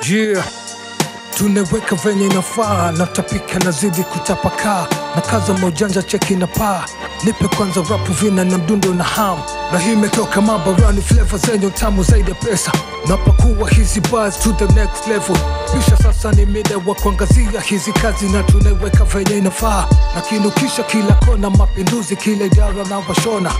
Yeah, tunaweka venye inafaa, natapika nazidi kutapakaa, na kaza mojanja cheki na paa. Nipe kwanza rapu vina na mdundo na ham, na hii imetoka mabarani, flavor zenye utamu zaidi ya pesa. Napakuwa hizi bars to the next level, kisha sasa ni mida wa kuangazia hizi kazi, na tunaweka venye inafaa, na kinukisha kila kona, mapinduzi kila idara na washona.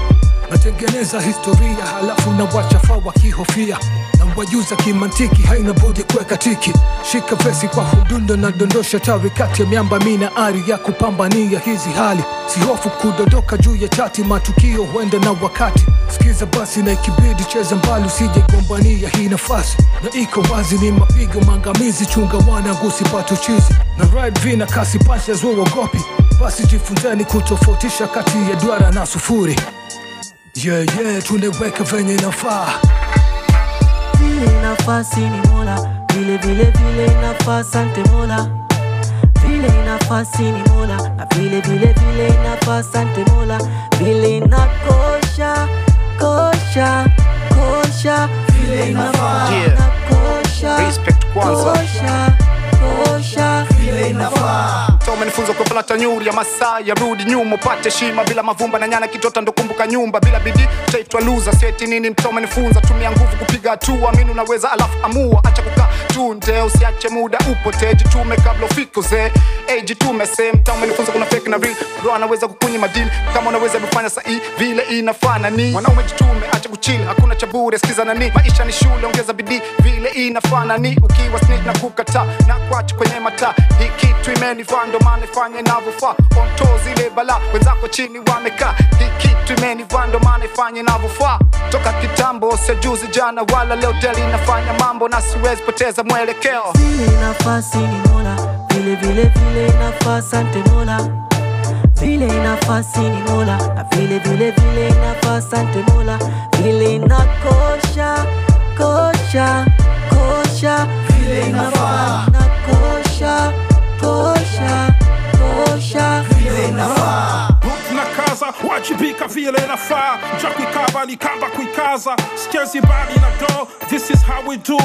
Natengeneza historia halafu na wachafa wakihofia, na wajuza kimantiki haina budi kuweka tiki. Shika vesi kwa hundundo na dondosha tawi kati ya miamba, mina ari ya kupambania hizi hali. Sihofu kudondoka juu ya chati, matukio huenda na wakati. Sikiza basi na ikibidi cheza mbali, usije gombania hii nafasi, na iko wazi ni mapigo mangamizi. Chunga wanangu sipate chizi, na ride vina kasi punches uogopi. Basi jifunzeni kutofautisha kati ya duara na sufuri. Yeah, tunaweka venye inafaa. Vile nafasi ni mola, vile inafaa, sante mola. Vile nafasi ni mola, na vile inafaa, sante mola. Vile inakosha, kosha, vile inafaa, nakosha, respect kwanza, kosha, vile inafaa. Umenifunza kwa plata nyuri ya masaa ya rudi nyuma, upate shima bila mavumba na nyana kitota ndo kumbuka nyumba. Bila bidii utaitwa loser, sieti nini mtu umenifunza. Tumia nguvu kupiga hatua, amini unaweza alafu amua. Acha kukaa tu nde, usiache muda upote, jitume kabla ufike uzee. Jitume same time, umenifunza kuna fake na real. Bro anaweza kukunyi madini, kama unaweza kufanya sahi vile inafana ni. Mwanaume jitume, acha kuchill, hakuna cha bure, sikiza nani. Maisha ni shule, ongeza bidii vile inafana ni. Ukiwa snitch na kukata na kuacha kwenye mata, hii kitu imenifaa ndo maana ifanye inavyofaa. On toes zile bala, wenzako chini wamekaa. Hii kitu imenifaa ndo maana ifanye inavyofaa. Toka kitambo, sio juzi jana wala leo, deli inafanya mambo na siwezi poteza mwelekeo. Vile nafasi ni mola, vile inafaa, sante mola. Vile nafasi ni mola, na vile inafaa, sante mola. Vile inakosha, kosha, vile inafaa, nakosha, vile inafaa. Nakaza, wajibika vile inafaa. Jaku ikaba ni kamba kuikaza. Skezi bali na do, this is how we do.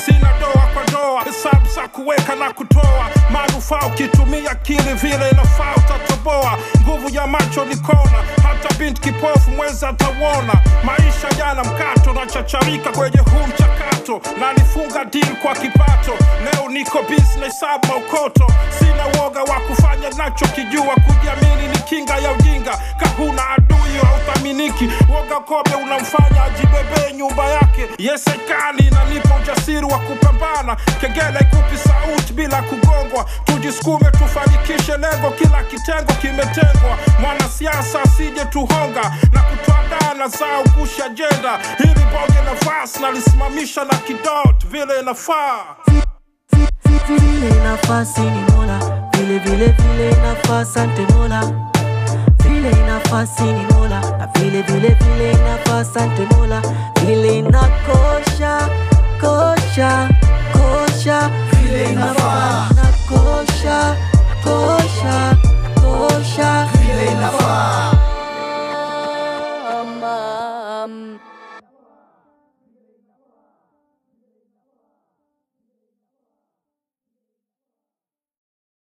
Sina doa kwa doa, hesabu za kuweka na kutoa. Manufaa ukitumia akili vile inafaa utatoboa. Nguvu ya macho ni kona, hata binti kipofu mweza atawona. Maisha yana mkato na chacharika kwenye huu mchakato, na nifunga deal kwa kipato. Leo niko business hub maukoto, sina woga wa kufanya nacho kijua. Kujiamini ni kinga ya ujinga, kahuna adui au thaminiki. Woga kobe unamfanya ajibebe nyumba yake. Yes serikali inanipa ujasiri wa kupambana. Kegele ikupi sauti bila kugongwa. Tujisukume tufanikishe lengo, kila kitengo kimetengwa. Mwana siasa asije tuhonga na kutuadana zao kusha agenda. Hili bonge nafasi na lisimamisha na kidot vile inafaa. Vile nafasi ni mola, vile inafaa, sante mola. Vile nafasi ni mola, na vile inafaa, sante mola. Vile inakosha, kosha, vile inafaa, nakosha.